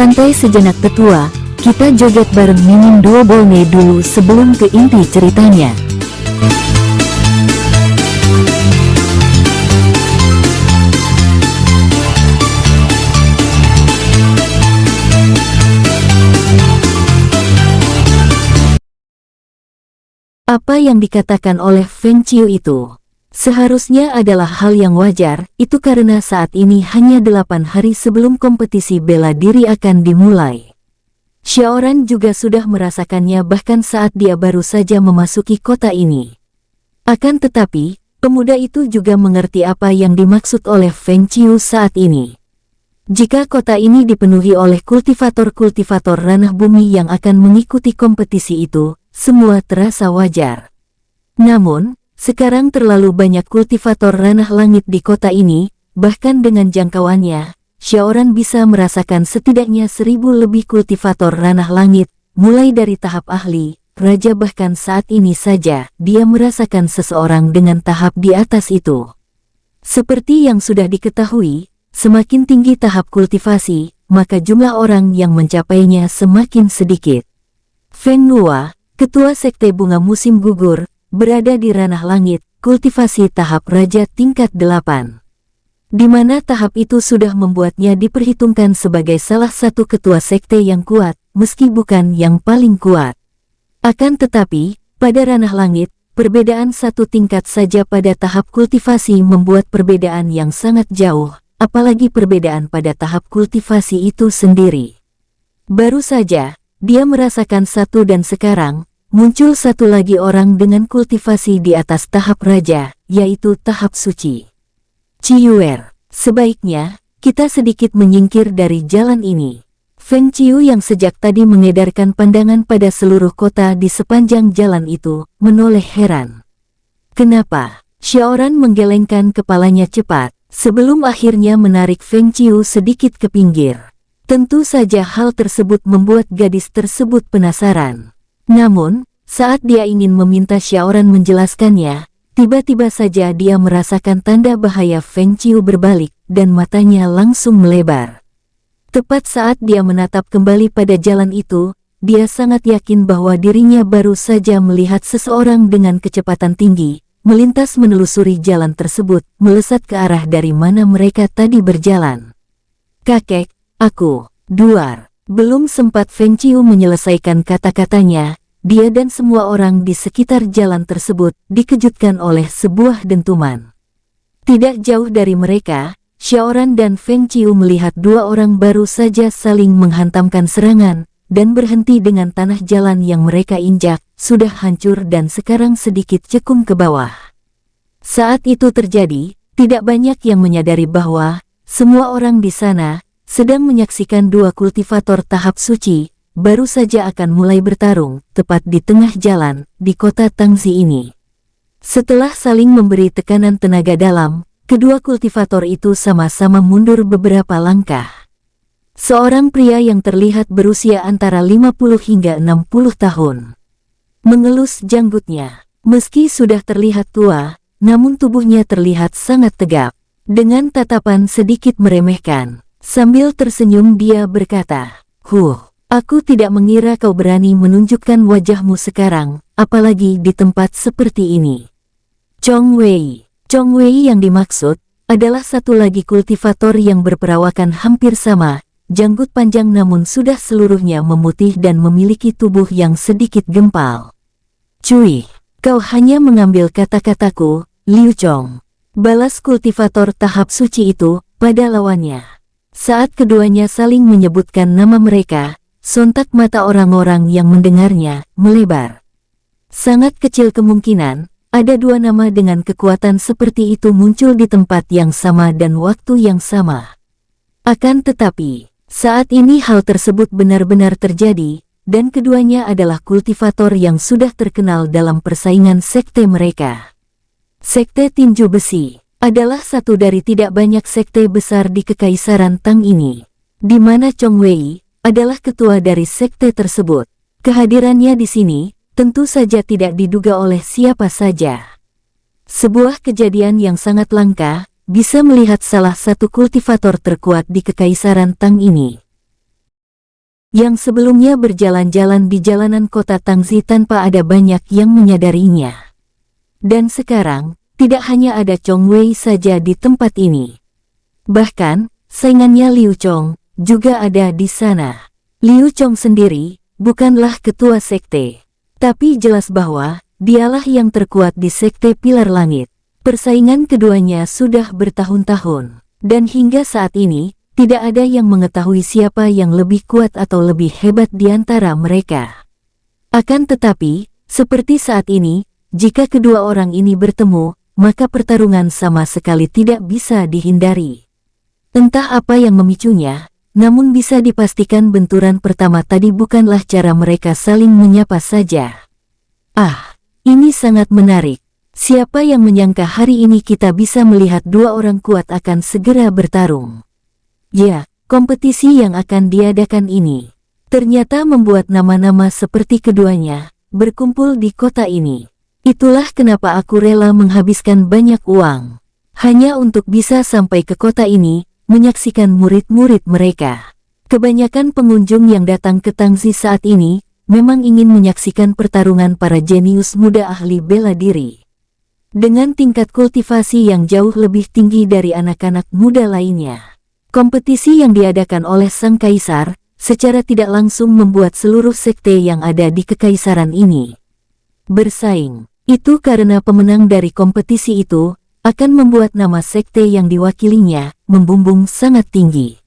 Santai sejenak tetua, kita joget bareng Mimin Duo Bolne dulu sebelum ke inti ceritanya. Apa yang dikatakan oleh Feng Qiu itu seharusnya adalah hal yang wajar, itu karena saat ini hanya 8 hari sebelum kompetisi bela diri akan dimulai. Xiaoran juga sudah merasakannya bahkan saat dia baru saja memasuki kota ini. Akan tetapi, pemuda itu juga mengerti apa yang dimaksud oleh Feng Qiu saat ini. Jika kota ini dipenuhi oleh kultivator-kultivator ranah bumi yang akan mengikuti kompetisi itu, semua terasa wajar. Namun, sekarang terlalu banyak kultivator ranah langit di kota ini, bahkan dengan jangkauannya, Xiaoran bisa merasakan setidaknya 1000 lebih kultivator ranah langit, mulai dari tahap ahli, raja bahkan saat ini saja, dia merasakan seseorang dengan tahap di atas itu. Seperti yang sudah diketahui, semakin tinggi tahap kultivasi, maka jumlah orang yang mencapainya semakin sedikit. Feng Nuo, ketua sekte bunga musim gugur, berada di ranah langit, kultivasi tahap raja tingkat 8. Di mana tahap itu sudah membuatnya diperhitungkan sebagai salah satu ketua sekte yang kuat, meski bukan yang paling kuat. Akan tetapi, pada ranah langit, perbedaan satu tingkat saja pada tahap kultivasi membuat perbedaan yang sangat jauh, apalagi perbedaan pada tahap kultivasi itu sendiri. Baru saja, dia merasakan satu dan sekarang, muncul satu lagi orang dengan kultivasi di atas tahap raja, yaitu tahap suci. Ciyuer, sebaiknya, kita sedikit menyingkir dari jalan ini. Feng Qiu yang sejak tadi mengedarkan pandangan pada seluruh kota di sepanjang jalan itu, menoleh heran. Kenapa? Xiaoran menggelengkan kepalanya cepat, sebelum akhirnya menarik Feng Qiu sedikit ke pinggir. Tentu saja hal tersebut membuat gadis tersebut penasaran. Namun, saat dia ingin meminta Xiaoran menjelaskannya, tiba-tiba saja dia merasakan tanda bahaya Feng Qiu berbalik, dan matanya langsung melebar. Tepat saat dia menatap kembali pada jalan itu, dia sangat yakin bahwa dirinya baru saja melihat seseorang dengan kecepatan tinggi, melintas menelusuri jalan tersebut, melesat ke arah dari mana mereka tadi berjalan. Kakek, aku, Duar. Belum sempat Feng Qiu menyelesaikan kata-katanya, dia dan semua orang di sekitar jalan tersebut dikejutkan oleh sebuah dentuman. Tidak jauh dari mereka, Xiaoran dan Feng Qiu melihat dua orang baru saja saling menghantamkan serangan, dan berhenti dengan tanah jalan yang mereka injak, sudah hancur dan sekarang sedikit cekung ke bawah. Saat itu terjadi, tidak banyak yang menyadari bahwa semua orang di sana sedang menyaksikan dua kultivator tahap suci, baru saja akan mulai bertarung, tepat di tengah jalan, di kota Tangxi ini. Setelah saling memberi tekanan tenaga dalam, kedua kultivator itu sama-sama mundur beberapa langkah. Seorang pria yang terlihat berusia antara 50 hingga 60 tahun. Mengelus janggutnya. Meski sudah terlihat tua, namun tubuhnya terlihat sangat tegap. Dengan tatapan sedikit meremehkan, sambil tersenyum dia berkata, aku tidak mengira kau berani menunjukkan wajahmu sekarang, apalagi di tempat seperti ini. Chong Wei. Chong Wei yang dimaksud adalah satu lagi kultivator yang berperawakan hampir sama, janggut panjang namun sudah seluruhnya memutih dan memiliki tubuh yang sedikit gempal. Cui, kau hanya mengambil kata-kataku, Liu Chong. Balas kultivator tahap suci itu pada lawannya. Saat keduanya saling menyebutkan nama mereka, sontak mata orang-orang yang mendengarnya melebar. Sangat kecil kemungkinan ada dua nama dengan kekuatan seperti itu muncul di tempat yang sama dan waktu yang sama. Akan tetapi, saat ini hal tersebut benar-benar terjadi, dan keduanya adalah kultivator yang sudah terkenal dalam persaingan sekte mereka. Sekte Tinju Besi adalah satu dari tidak banyak sekte besar di Kekaisaran Tang ini, di mana Chong Wei adalah ketua dari sekte tersebut. Kehadirannya di sini tentu saja tidak diduga oleh siapa saja. Sebuah kejadian yang sangat langka, bisa melihat salah satu kultivator terkuat di Kekaisaran Tang ini yang sebelumnya berjalan-jalan di jalanan kota Tangzi tanpa ada banyak yang menyadarinya. Dan sekarang, tidak hanya ada Chong Wei saja di tempat ini. Bahkan, saingannya Liu Chong juga ada di sana. Liu Chong sendiri bukanlah ketua sekte, tapi jelas bahwa dialah yang terkuat di sekte Pilar Langit. Persaingan keduanya sudah bertahun-tahun, dan hingga saat ini, tidak ada yang mengetahui siapa yang lebih kuat atau lebih hebat di antara mereka. Akan tetapi, seperti saat ini, jika kedua orang ini bertemu, maka pertarungan sama sekali tidak bisa dihindari. Entah apa yang memicunya, namun bisa dipastikan benturan pertama tadi bukanlah cara mereka saling menyapa saja. Ah, ini sangat menarik. Siapa yang menyangka hari ini kita bisa melihat dua orang kuat akan segera bertarung. Ya, kompetisi yang akan diadakan ini ternyata membuat nama-nama seperti keduanya berkumpul di kota ini. Itulah kenapa aku rela menghabiskan banyak uang hanya untuk bisa sampai ke kota ini, menyaksikan murid-murid mereka. Kebanyakan pengunjung yang datang ke Tangzi saat ini memang ingin menyaksikan pertarungan para jenius muda ahli bela diri. Dengan tingkat kultivasi yang jauh lebih tinggi dari anak-anak muda lainnya. Kompetisi yang diadakan oleh Sang Kaisar secara tidak langsung membuat seluruh sekte yang ada di kekaisaran ini bersaing. Itu karena pemenang dari kompetisi itu akan membuat nama sekte yang diwakilinya membumbung sangat tinggi.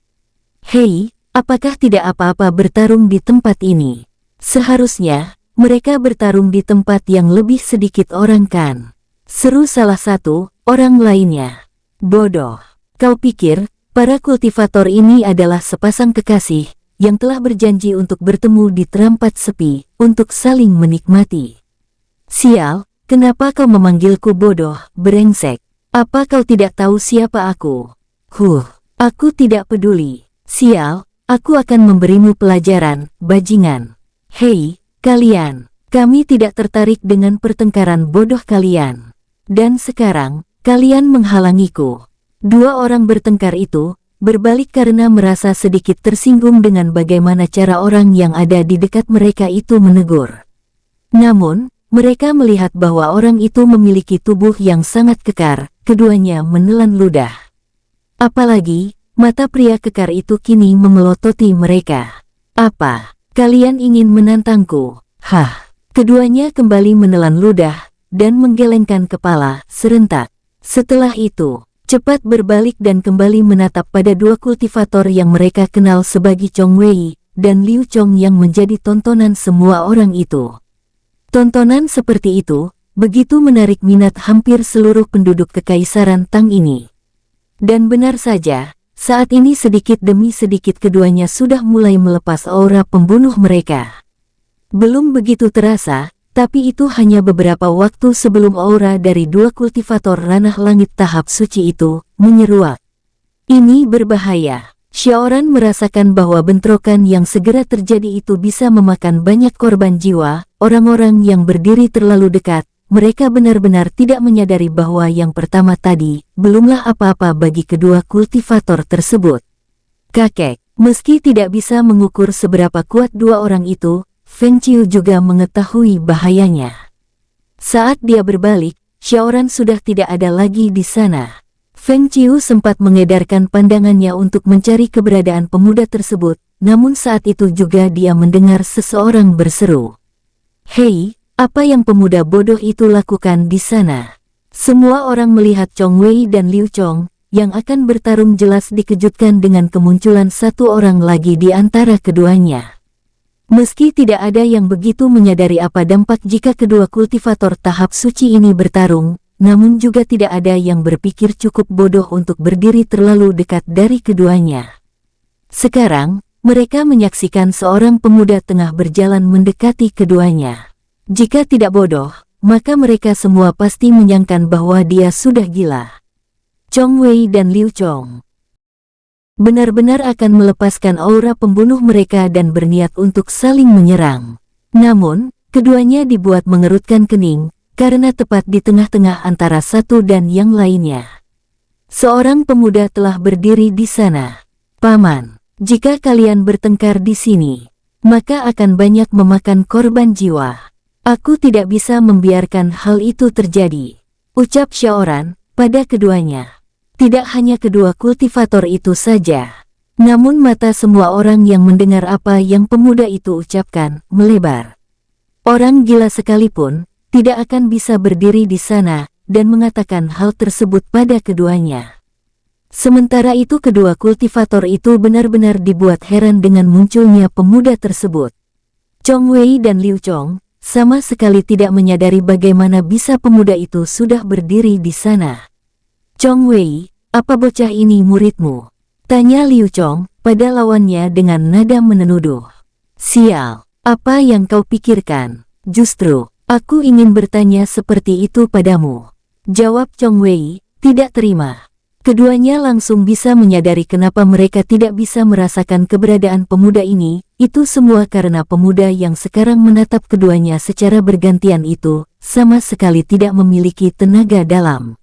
Hei, apakah tidak apa-apa bertarung di tempat ini? Seharusnya mereka bertarung di tempat yang lebih sedikit orang kan? Seru salah satu orang lainnya. Bodoh, kau pikir para kultivator ini adalah sepasang kekasih yang telah berjanji untuk bertemu di tempat sepi untuk saling menikmati. Sial, kenapa kau memanggilku bodoh, brengsek? Apa kau tidak tahu siapa aku? Aku tidak peduli. Sial, aku akan memberimu pelajaran, bajingan. Hei, kalian, kami tidak tertarik dengan pertengkaran bodoh kalian. Dan sekarang, kalian menghalangiku. Dua orang bertengkar itu berbalik karena merasa sedikit tersinggung dengan bagaimana cara orang yang ada di dekat mereka itu menegur. Namun, mereka melihat bahwa orang itu memiliki tubuh yang sangat kekar, keduanya menelan ludah. Apalagi, mata pria kekar itu kini memelototi mereka. Apa, kalian ingin menantangku? Hah, keduanya kembali menelan ludah dan menggelengkan kepala serentak. Setelah itu, cepat berbalik dan kembali menatap pada dua kultivator yang mereka kenal sebagai Chong Wei dan Liu Chong yang menjadi tontonan semua orang itu. Tontonan seperti itu begitu menarik minat hampir seluruh penduduk kekaisaran Tang ini. Dan benar saja, saat ini sedikit demi sedikit keduanya sudah mulai melepas aura pembunuh mereka. Belum begitu terasa, tapi itu hanya beberapa waktu sebelum aura dari dua kultivator ranah langit tahap suci itu menyeruak. Ini berbahaya. Xiaoran merasakan bahwa bentrokan yang segera terjadi itu bisa memakan banyak korban jiwa. Orang-orang yang berdiri terlalu dekat, mereka benar-benar tidak menyadari bahwa yang pertama tadi belumlah apa-apa bagi kedua kultivator tersebut. Kakek, meski tidak bisa mengukur seberapa kuat dua orang itu, Feng Qiu juga mengetahui bahayanya. Saat dia berbalik, Xiaoran sudah tidak ada lagi di sana. Feng Qiu sempat mengedarkan pandangannya untuk mencari keberadaan pemuda tersebut, namun saat itu juga dia mendengar seseorang berseru. Hei, apa yang pemuda bodoh itu lakukan di sana? Semua orang melihat Chong Wei dan Liu Chong, yang akan bertarung jelas dikejutkan dengan kemunculan satu orang lagi di antara keduanya. Meski tidak ada yang begitu menyadari apa dampak jika kedua kultivator tahap suci ini bertarung, namun juga tidak ada yang berpikir cukup bodoh untuk berdiri terlalu dekat dari keduanya. Sekarang, mereka menyaksikan seorang pemuda tengah berjalan mendekati keduanya. Jika tidak bodoh, maka mereka semua pasti menyangka bahwa dia sudah gila. Chong Wei dan Liu Chong benar-benar akan melepaskan aura pembunuh mereka dan berniat untuk saling menyerang. Namun, keduanya dibuat mengerutkan kening, karena tepat di tengah-tengah antara satu dan yang lainnya. Seorang pemuda telah berdiri di sana. Paman, jika kalian bertengkar di sini, maka akan banyak memakan korban jiwa. Aku tidak bisa membiarkan hal itu terjadi, ucap Xiaoran pada keduanya. Tidak hanya kedua kultivator itu saja, namun mata semua orang yang mendengar apa yang pemuda itu ucapkan melebar. Orang gila sekalipun tidak akan bisa berdiri di sana dan mengatakan hal tersebut pada keduanya. Sementara itu kedua kultivator itu benar-benar dibuat heran dengan munculnya pemuda tersebut. Chong Wei dan Liu Chong sama sekali tidak menyadari bagaimana bisa pemuda itu sudah berdiri di sana. Chong Wei, apa bocah ini muridmu? Tanya Liu Chong pada lawannya dengan nada menuduh. Sial, apa yang kau pikirkan? Justru, aku ingin bertanya seperti itu padamu. Jawab Chong Wei, tidak terima. Keduanya langsung bisa menyadari kenapa mereka tidak bisa merasakan keberadaan pemuda ini. Itu semua karena pemuda yang sekarang menatap keduanya secara bergantian itu sama sekali tidak memiliki tenaga dalam.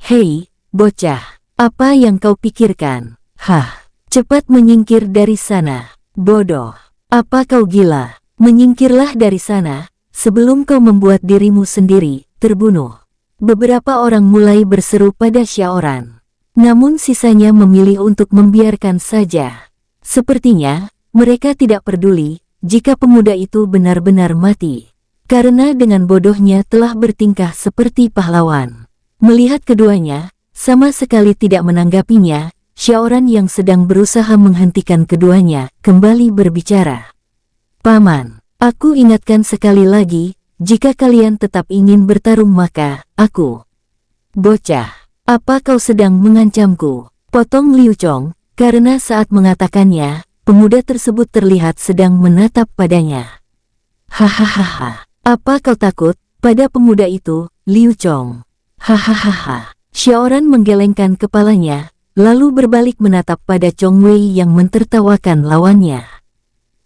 Hei, bocah, apa yang kau pikirkan? Hah, cepat menyingkir dari sana. Bodoh, apa kau gila? Menyingkirlah dari sana sebelum kau membuat dirimu sendiri terbunuh. Beberapa orang mulai berseru pada Xiaoran. Namun sisanya memilih untuk membiarkan saja. Sepertinya, mereka tidak peduli jika pemuda itu benar-benar mati. Karena dengan bodohnya telah bertingkah seperti pahlawan. Melihat keduanya, sama sekali tidak menanggapinya, Xiaoran yang sedang berusaha menghentikan keduanya, kembali berbicara. Paman, aku ingatkan sekali lagi, jika kalian tetap ingin bertarung maka, aku. Bocah. Apa kau sedang mengancamku? Potong Liu Chong, karena saat mengatakannya, pemuda tersebut terlihat sedang menatap padanya. Hahaha, apa kau takut pada pemuda itu, Liu Chong? Hahaha, Xiaoran menggelengkan kepalanya, lalu berbalik menatap pada Chong Wei yang mentertawakan lawannya.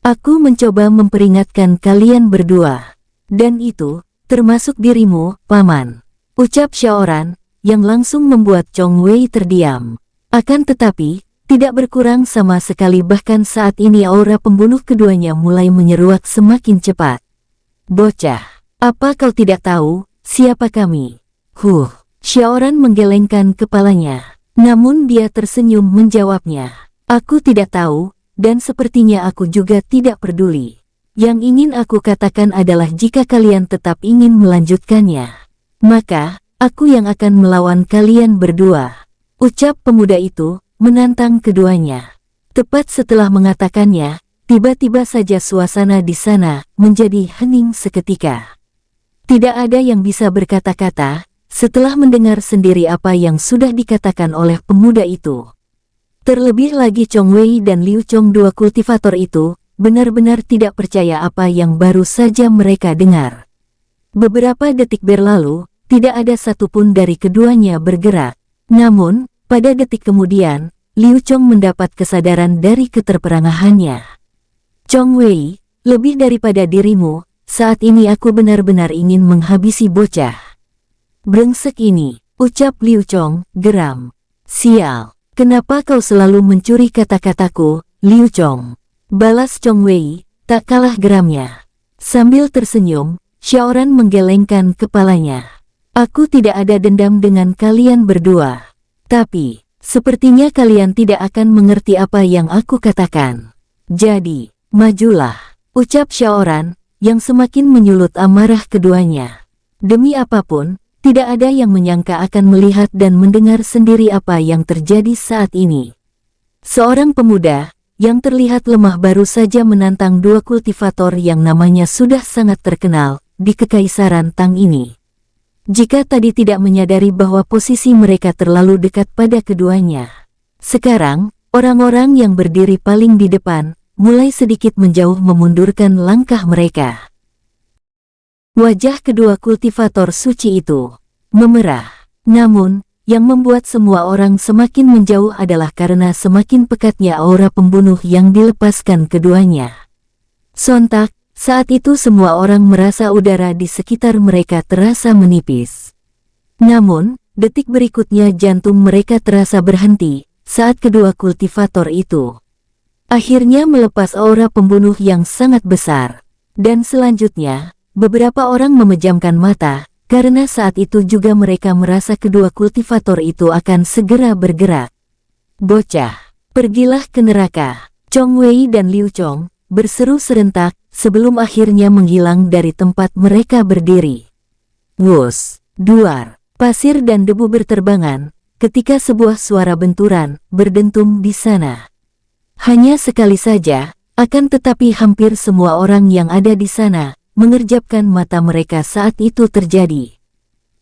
Aku mencoba memperingatkan kalian berdua. Dan itu, termasuk dirimu, Paman. Ucap Xiaoran, yang langsung membuat Chong Wei terdiam. Akan tetapi, tidak berkurang sama sekali bahkan saat ini aura pembunuh keduanya mulai menyeruak semakin cepat. Bocah, apa kau tidak tahu, siapa kami? Xiaoran menggelengkan kepalanya. Namun dia tersenyum menjawabnya. Aku tidak tahu, dan sepertinya aku juga tidak peduli. Yang ingin aku katakan adalah jika kalian tetap ingin melanjutkannya, maka aku yang akan melawan kalian berdua. Ucap pemuda itu, menantang keduanya. Tepat setelah mengatakannya, tiba-tiba saja suasana di sana menjadi hening seketika. Tidak ada yang bisa berkata-kata, setelah mendengar sendiri apa yang sudah dikatakan oleh pemuda itu. Terlebih lagi Chong Wei dan Liu Chong dua kultivator itu, benar-benar tidak percaya apa yang baru saja mereka dengar. Beberapa detik berlalu, tidak ada satupun dari keduanya bergerak. Namun, pada detik kemudian, Liu Chong mendapat kesadaran dari keterperangahannya. Chong Wei, lebih daripada dirimu, saat ini aku benar-benar ingin menghabisi bocah brengsek ini, ucap Liu Chong, geram. Sial, kenapa kau selalu mencuri kata-kataku, Liu Chong? Balas Chong Wei, tak kalah geramnya. Sambil tersenyum, Xiaoran menggelengkan kepalanya. Aku tidak ada dendam dengan kalian berdua. Tapi, sepertinya kalian tidak akan mengerti apa yang aku katakan. Jadi, majulah, ucap Xiaoran, yang semakin menyulut amarah keduanya. Demi apapun, tidak ada yang menyangka akan melihat dan mendengar sendiri apa yang terjadi saat ini. Seorang pemuda, yang terlihat lemah baru saja menantang dua kultivator yang namanya sudah sangat terkenal di Kekaisaran Tang ini. Jika tadi tidak menyadari bahwa posisi mereka terlalu dekat pada keduanya, sekarang, orang-orang yang berdiri paling di depan, mulai sedikit menjauh memundurkan langkah mereka. Wajah kedua kultivator suci itu memerah. Namun, yang membuat semua orang semakin menjauh adalah karena semakin pekatnya aura pembunuh yang dilepaskan keduanya. Sontak, saat itu semua orang merasa udara di sekitar mereka terasa menipis. Namun, detik berikutnya jantung mereka terasa berhenti saat kedua kultivator itu akhirnya melepas aura pembunuh yang sangat besar. Dan selanjutnya, beberapa orang memejamkan mata, karena saat itu juga mereka merasa kedua kultivator itu akan segera bergerak. Bocah, pergilah ke neraka. Chong Wei dan Liu Chong berseru serentak sebelum akhirnya menghilang dari tempat mereka berdiri. Wus, duar, pasir dan debu berterbangan ketika sebuah suara benturan berdentum di sana. Hanya sekali saja, akan tetapi hampir semua orang yang ada di sana mengerjapkan mata mereka saat itu terjadi.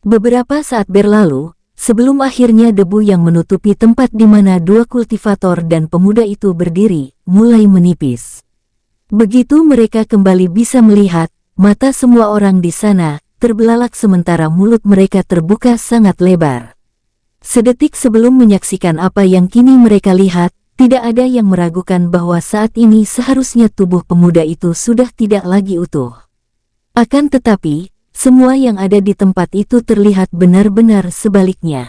Beberapa saat berlalu, sebelum akhirnya debu yang menutupi tempat di mana dua kultivator dan pemuda itu berdiri mulai menipis. Begitu mereka kembali bisa melihat, mata semua orang di sana terbelalak sementara mulut mereka terbuka sangat lebar. Sedetik sebelum menyaksikan apa yang kini mereka lihat, tidak ada yang meragukan bahwa saat ini seharusnya tubuh pemuda itu sudah tidak lagi utuh. Akan tetapi, semua yang ada di tempat itu terlihat benar-benar sebaliknya.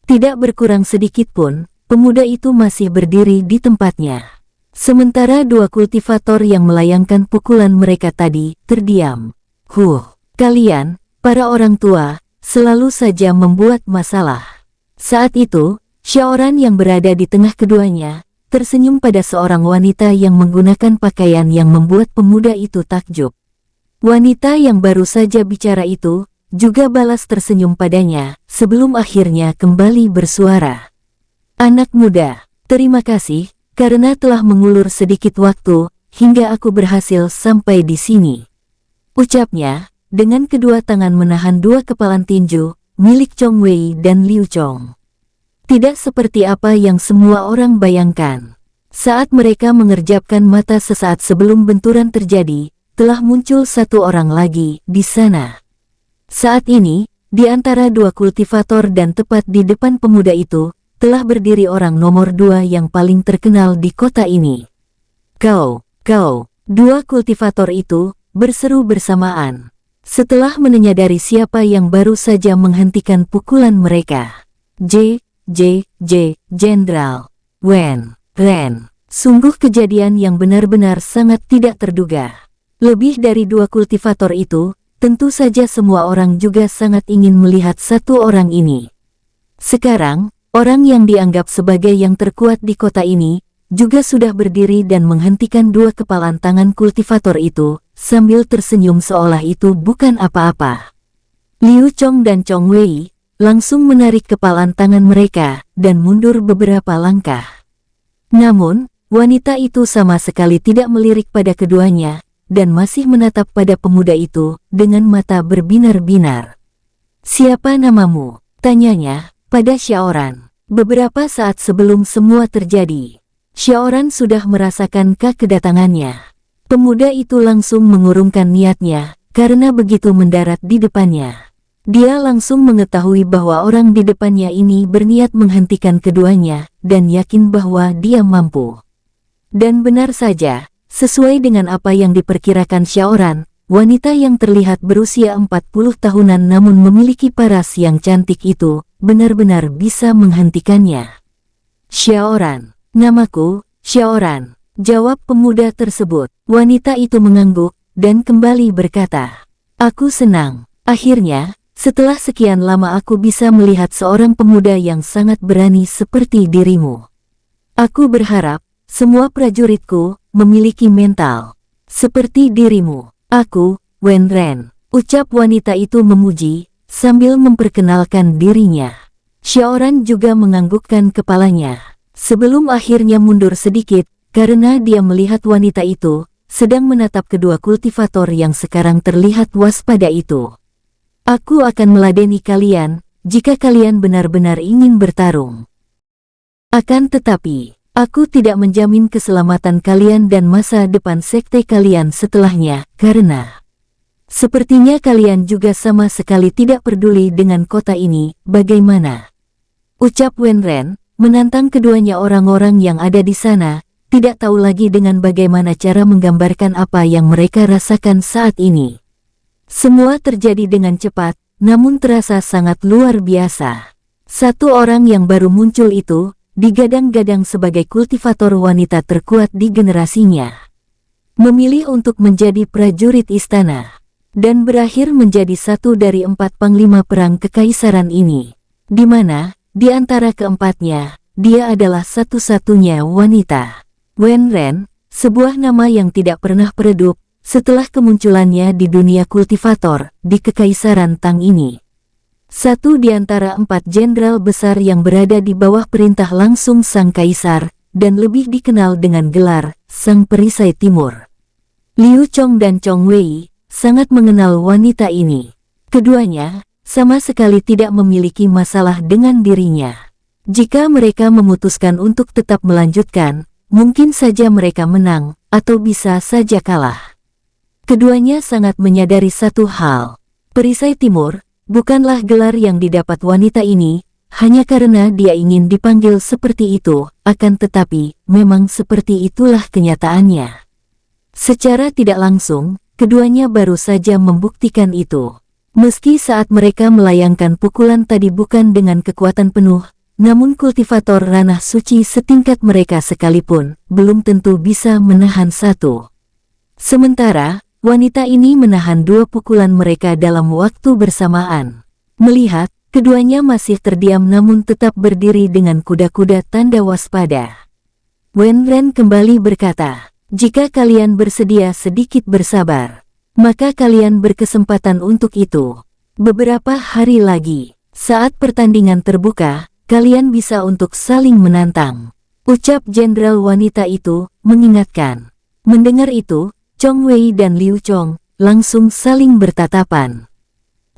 Tidak berkurang sedikit pun, pemuda itu masih berdiri di tempatnya. Sementara dua kultivator yang melayangkan pukulan mereka tadi terdiam. Kalian, para orang tua, selalu saja membuat masalah. Saat itu, Xiaoran yang berada di tengah keduanya, tersenyum pada seorang wanita yang menggunakan pakaian yang membuat pemuda itu takjub. Wanita yang baru saja bicara itu, juga balas tersenyum padanya, sebelum akhirnya kembali bersuara. Anak muda, terima kasih, karena telah mengulur sedikit waktu, hingga aku berhasil sampai di sini. Ucapnya, dengan kedua tangan menahan dua kepalan tinju, milik Chong Wei dan Liu Chong. Tidak seperti apa yang semua orang bayangkan. Saat mereka mengerjapkan mata sesaat sebelum benturan terjadi, telah muncul satu orang lagi di sana. Saat ini, di antara dua kultivator dan tepat di depan pemuda itu, telah berdiri orang nomor 2 yang paling terkenal di kota ini. Kau, dua kultivator itu berseru bersamaan. Setelah menyadari siapa yang baru saja menghentikan pukulan mereka. Jenderal Wen Ren. Sungguh kejadian yang benar-benar sangat tidak terduga. Lebih dari dua kultivator itu, tentu saja semua orang juga sangat ingin melihat satu orang ini. Sekarang, orang yang dianggap sebagai yang terkuat di kota ini, juga sudah berdiri dan menghentikan dua kepalan tangan kultivator itu, sambil tersenyum seolah itu bukan apa-apa. Liu Chong dan Chong Wei langsung menarik kepalan tangan mereka dan mundur beberapa langkah. Namun, wanita itu sama sekali tidak melirik pada keduanya, dan masih menatap pada pemuda itu dengan mata berbinar-binar. Siapa namamu? Tanyanya pada Xiaoran. Beberapa saat sebelum semua terjadi, Xiaoran sudah merasakan kedatangannya. Pemuda itu langsung mengurungkan niatnya, karena begitu mendarat di depannya. Dia langsung mengetahui bahwa orang di depannya ini berniat menghentikan keduanya, dan yakin bahwa dia mampu. Dan benar saja, sesuai dengan apa yang diperkirakan Xiaoran, wanita yang terlihat berusia 40 tahunan namun memiliki paras yang cantik itu, benar-benar bisa menghentikannya. Xiaoran, namaku, Xiaoran, jawab pemuda tersebut. Wanita itu mengangguk, dan kembali berkata, aku senang, akhirnya, setelah sekian lama aku bisa melihat seorang pemuda yang sangat berani seperti dirimu. Aku berharap, semua prajuritku, memiliki mental seperti dirimu. Aku, Wen Ren, ucap wanita itu memuji, sambil memperkenalkan dirinya. Xiaoran juga menganggukkan kepalanya, sebelum akhirnya mundur sedikit, karena dia melihat wanita itu, sedang menatap kedua kultivator yang sekarang terlihat waspada itu. Aku akan meladeni kalian, jika kalian benar-benar ingin bertarung. Akan tetapi, aku tidak menjamin keselamatan kalian dan masa depan sekte kalian setelahnya, karena sepertinya kalian juga sama sekali tidak peduli dengan kota ini, bagaimana? Ucap Wen Ren, menantang keduanya. Orang-orang yang ada di sana, tidak tahu lagi dengan bagaimana cara menggambarkan apa yang mereka rasakan saat ini. Semua terjadi dengan cepat, namun terasa sangat luar biasa. Satu orang yang baru muncul itu, digadang-gadang sebagai kultivator wanita terkuat di generasinya. Memilih untuk menjadi prajurit istana, dan berakhir menjadi satu dari 4 panglima perang kekaisaran ini, di mana, di antara keempatnya, dia adalah satu-satunya wanita. Wen Ren, sebuah nama yang tidak pernah redup, setelah kemunculannya di dunia kultivator, di Kekaisaran Tang ini. Satu di antara 4 jenderal besar yang berada di bawah perintah langsung Sang Kaisar, dan lebih dikenal dengan gelar, Sang Perisai Timur. Liu Chong dan Chong Wei, sangat mengenal wanita ini. Keduanya, sama sekali tidak memiliki masalah dengan dirinya. Jika mereka memutuskan untuk tetap melanjutkan, mungkin saja mereka menang, atau bisa saja kalah. Keduanya sangat menyadari satu hal. Perisai Timur bukanlah gelar yang didapat wanita ini, hanya karena dia ingin dipanggil seperti itu, akan tetapi, memang seperti itulah kenyataannya. Secara tidak langsung, keduanya baru saja membuktikan itu. Meski saat mereka melayangkan pukulan tadi bukan dengan kekuatan penuh, namun kultivator ranah suci setingkat mereka sekalipun, belum tentu bisa menahan satu. Sementara, wanita ini menahan 2 pukulan mereka dalam waktu bersamaan. Melihat, keduanya masih terdiam namun tetap berdiri dengan kuda-kuda tanda waspada. Wen Ren kembali berkata, "Jika kalian bersedia sedikit bersabar, maka kalian berkesempatan untuk itu. Beberapa hari lagi, saat pertandingan terbuka, kalian bisa untuk saling menantang," ucap jenderal wanita itu, mengingatkan. Mendengar itu, Chong Wei dan Liu Chong langsung saling bertatapan.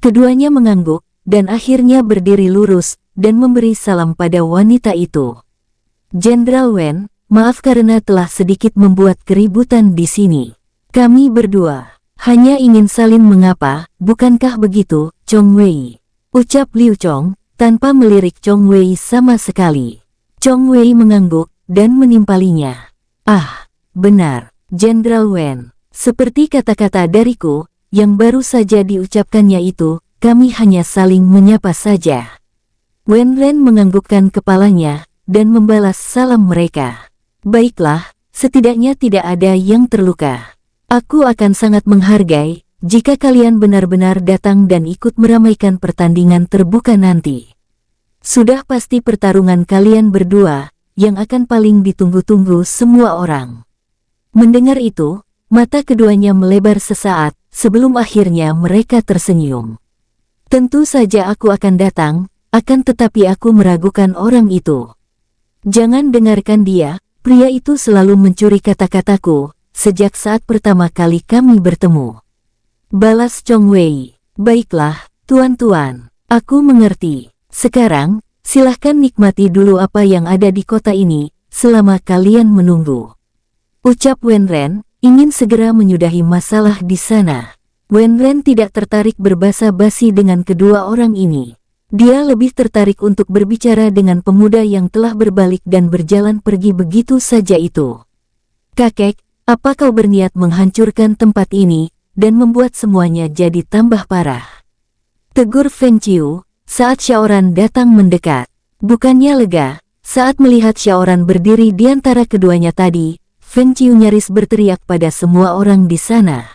Keduanya mengangguk, dan akhirnya berdiri lurus, dan memberi salam pada wanita itu. "Jenderal Wen, maaf karena telah sedikit membuat keributan di sini. Kami berdua hanya ingin saling mengapa, bukankah begitu, Chong Wei?" ucap Liu Chong, tanpa melirik Chong Wei sama sekali. Chong Wei mengangguk, dan menimpalinya. "Ah, benar, Jenderal Wen. Seperti kata-kata dariku, yang baru saja diucapkannya itu, kami hanya saling menyapa saja." Wen Ren menganggukkan kepalanya, dan membalas salam mereka. "Baiklah, setidaknya tidak ada yang terluka. Aku akan sangat menghargai, jika kalian benar-benar datang dan ikut meramaikan pertandingan terbuka nanti. Sudah pasti pertarungan kalian berdua, yang akan paling ditunggu-tunggu semua orang." Mendengar itu, mata keduanya melebar sesaat, sebelum akhirnya mereka tersenyum. "Tentu saja aku akan datang, akan tetapi aku meragukan orang itu. Jangan dengarkan dia, pria itu selalu mencuri kata-kataku, sejak saat pertama kali kami bertemu," balas Chong Wei. "Baiklah, tuan-tuan, aku mengerti. Sekarang, silahkan nikmati dulu apa yang ada di kota ini, selama kalian menunggu," ucap Wen Ren, ingin segera menyudahi masalah di sana. Wen Ren tidak tertarik berbasa-basi dengan kedua orang ini. Dia lebih tertarik untuk berbicara dengan pemuda yang telah berbalik dan berjalan pergi begitu saja itu. "Kakek, apa kau berniat menghancurkan tempat ini, dan membuat semuanya jadi tambah parah?" tegur Feng Qiu, saat Xiaoran datang mendekat. Bukannya lega, saat melihat Xiaoran berdiri di antara keduanya tadi, Feng Qiu nyaris berteriak pada semua orang di sana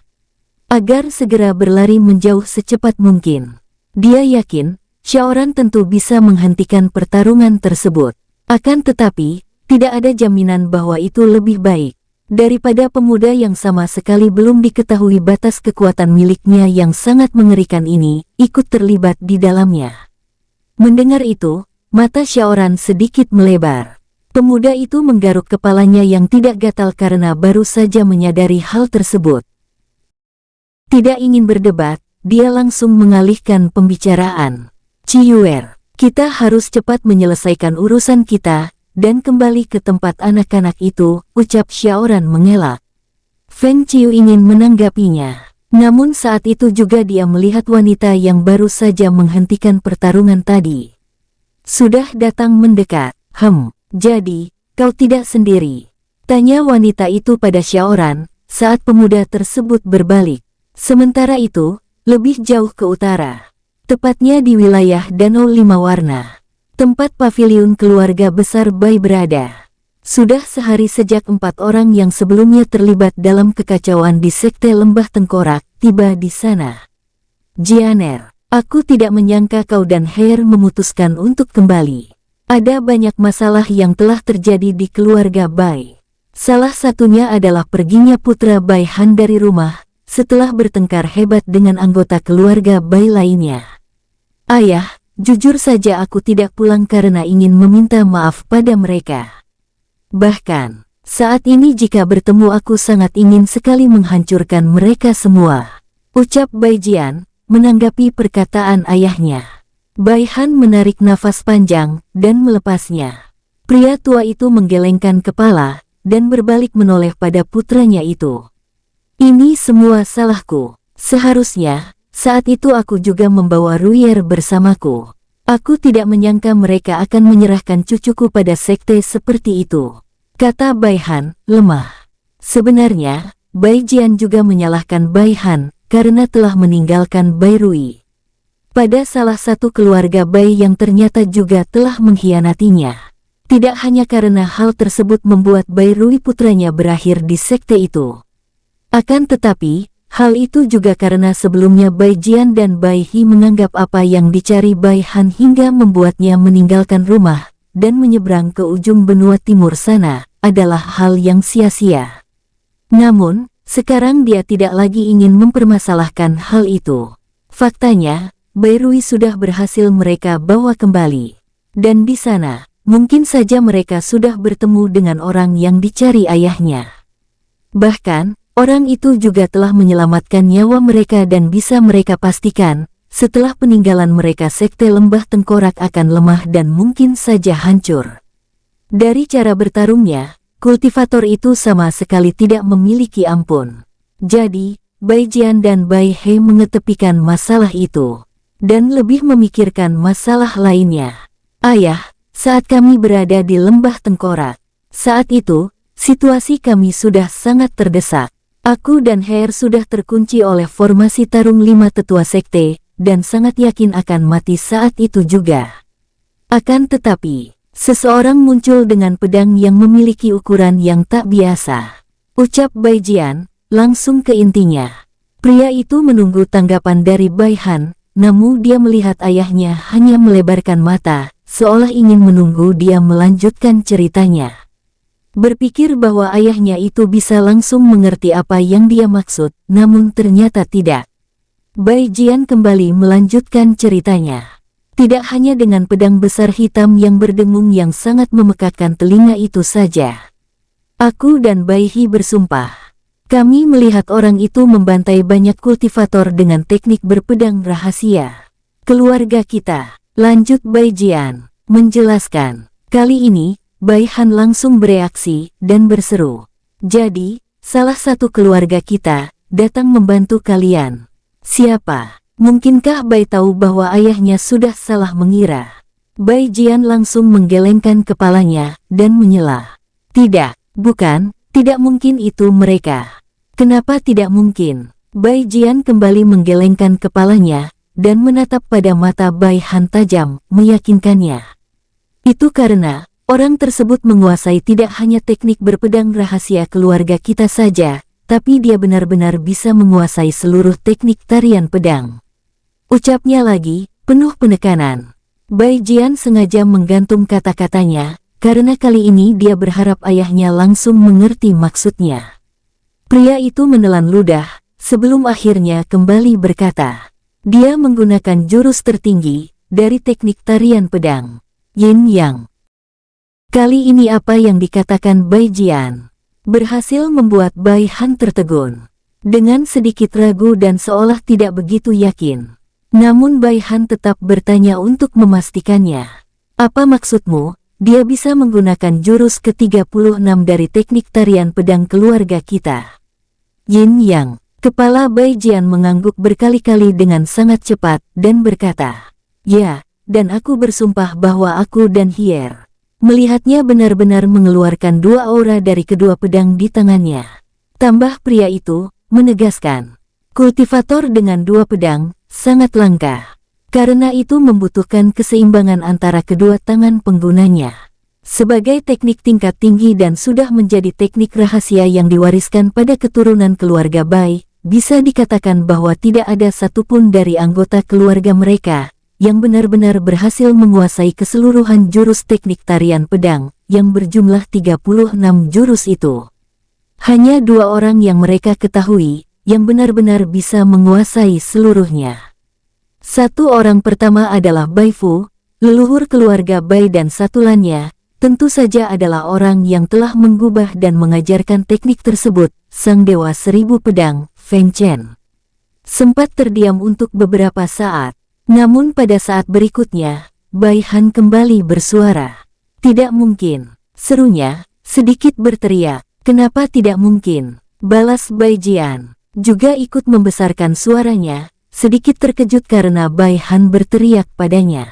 agar segera berlari menjauh secepat mungkin. Dia yakin, Xiaoran tentu bisa menghentikan pertarungan tersebut. Akan tetapi, tidak ada jaminan bahwa itu lebih baik daripada pemuda yang sama sekali belum diketahui batas kekuatan miliknya yang sangat mengerikan ini, ikut terlibat di dalamnya. Mendengar itu, mata Xiaoran sedikit melebar. Pemuda itu menggaruk kepalanya yang tidak gatal karena baru saja menyadari hal tersebut. Tidak ingin berdebat, dia langsung mengalihkan pembicaraan. "Ciyuer, kita harus cepat menyelesaikan urusan kita, dan kembali ke tempat anak-anak itu," ucap Xiaoran mengelak. Feng Qiu ingin menanggapinya. Namun saat itu juga dia melihat wanita yang baru saja menghentikan pertarungan tadi. Sudah datang mendekat. Jadi, kau tidak sendiri?" tanya wanita itu pada Xiaoran, saat pemuda tersebut berbalik. Sementara itu, lebih jauh ke utara, tepatnya di wilayah Danau Lima Warna, tempat paviliun keluarga besar Bai berada. Sudah sehari sejak 4 orang yang sebelumnya terlibat dalam kekacauan di Sekte Lembah Tengkorak tiba di sana. Jianer, aku tidak menyangka kau dan Heir memutuskan untuk kembali. Ada banyak masalah yang telah terjadi di keluarga Bai. Salah satunya adalah perginya putra Bai Han dari rumah setelah bertengkar hebat dengan anggota keluarga Bai lainnya. Ayah, jujur saja aku tidak pulang karena ingin meminta maaf pada mereka. Bahkan, saat ini jika bertemu aku sangat ingin sekali menghancurkan mereka semua. Ucap Bai Jian, menanggapi perkataan ayahnya. Bai Han menarik nafas panjang dan melepasnya. Pria tua itu menggelengkan kepala dan berbalik menoleh pada putranya itu. Ini semua salahku. Seharusnya, saat itu aku juga membawa Ruier bersamaku. Aku tidak menyangka mereka akan menyerahkan cucuku pada sekte seperti itu, kata Bai Han, lemah. Sebenarnya, Bai Jian juga menyalahkan Bai Han karena telah meninggalkan Bai Rui pada salah satu keluarga Bai yang ternyata juga telah mengkhianatinya. Tidak hanya karena hal tersebut membuat Bai Rui putranya berakhir di sekte itu. Akan tetapi, hal itu juga karena sebelumnya Bai Jian dan Bai He menganggap apa yang dicari Bai Han hingga membuatnya meninggalkan rumah dan menyeberang ke ujung benua timur sana adalah hal yang sia-sia. Namun, sekarang dia tidak lagi ingin mempermasalahkan hal itu. Faktanya, Bai Rui sudah berhasil mereka bawa kembali. Dan di sana, mungkin saja mereka sudah bertemu dengan orang yang dicari ayahnya. Bahkan, orang itu juga telah menyelamatkan nyawa mereka dan bisa mereka pastikan, setelah peninggalan mereka Sekte Lembah Tengkorak akan lemah dan mungkin saja hancur. Dari cara bertarungnya, kultivator itu sama sekali tidak memiliki ampun. Jadi, Bai Jian dan Bai He mengetepikan masalah itu dan lebih memikirkan masalah lainnya. Ayah, saat kami berada di Lembah Tengkorak, saat itu, situasi kami sudah sangat terdesak. Aku dan Heir sudah terkunci oleh formasi tarung 5 tetua sekte, dan sangat yakin akan mati saat itu juga. Akan tetapi, seseorang muncul dengan pedang yang memiliki ukuran yang tak biasa. Ucap Bai Jian, langsung ke intinya. Pria itu menunggu tanggapan dari Bai Han, namun dia melihat ayahnya hanya melebarkan mata, seolah ingin menunggu dia melanjutkan ceritanya. Berpikir bahwa ayahnya itu bisa langsung mengerti apa yang dia maksud, namun ternyata tidak. Bai Jian kembali melanjutkan ceritanya. Tidak hanya dengan pedang besar hitam yang berdengung yang sangat memekakkan telinga itu saja. Aku dan Bai He bersumpah. Kami melihat orang itu membantai banyak kultivator dengan teknik berpedang rahasia. Keluarga kita, lanjut Bai Jian, menjelaskan. Kali ini, Bai Han langsung bereaksi dan berseru. Jadi, salah satu keluarga kita datang membantu kalian. Siapa? Mungkinkah Bai tahu bahwa ayahnya sudah salah mengira? Bai Jian langsung menggelengkan kepalanya dan menyela. Tidak, bukan, tidak mungkin itu mereka. Kenapa tidak mungkin? Bai Jian kembali menggelengkan kepalanya dan menatap pada mata Bai Han tajam, meyakinkannya. Itu karena orang tersebut menguasai tidak hanya teknik berpedang rahasia keluarga kita saja, tapi dia benar-benar bisa menguasai seluruh teknik tarian pedang. Ucapnya lagi, penuh penekanan. Bai Jian sengaja menggantung kata-katanya, karena kali ini dia berharap ayahnya langsung mengerti maksudnya. Pria itu menelan ludah, sebelum akhirnya kembali berkata. Dia menggunakan jurus tertinggi dari teknik tarian pedang, Yin Yang. Kali ini apa yang dikatakan Bai Jian berhasil membuat Bai Han tertegun. Dengan sedikit ragu dan seolah tidak begitu yakin. Namun Bai Han tetap bertanya untuk memastikannya. Apa maksudmu? Dia bisa menggunakan jurus ke-36 dari teknik tarian pedang keluarga kita. Yin Yang. Kepala Bai Jian mengangguk berkali-kali dengan sangat cepat dan berkata, ya, dan aku bersumpah bahwa aku dan Heir melihatnya benar-benar mengeluarkan dua aura dari kedua pedang di tangannya. Tambah pria itu, menegaskan, kultivator dengan dua pedang, sangat langka. Karena itu membutuhkan keseimbangan antara kedua tangan penggunanya. Sebagai teknik tingkat tinggi dan sudah menjadi teknik rahasia yang diwariskan pada keturunan keluarga Bai, bisa dikatakan bahwa tidak ada satupun dari anggota keluarga mereka yang benar-benar berhasil menguasai keseluruhan jurus teknik tarian pedang yang berjumlah 36 jurus itu. Hanya 2 orang yang mereka ketahui yang benar-benar bisa menguasai seluruhnya. Satu orang pertama adalah Bai Fu, leluhur keluarga Bai, dan satu lainnya tentu saja adalah orang yang telah mengubah dan mengajarkan teknik tersebut, Sang Dewa Seribu Pedang, Feng Chen. Sempat terdiam untuk beberapa saat, namun pada saat berikutnya, Bai Han kembali bersuara. Tidak mungkin, serunya, sedikit berteriak. Kenapa tidak mungkin? Balas Bai Jian. Juga ikut membesarkan suaranya, sedikit terkejut karena Bai Han berteriak padanya.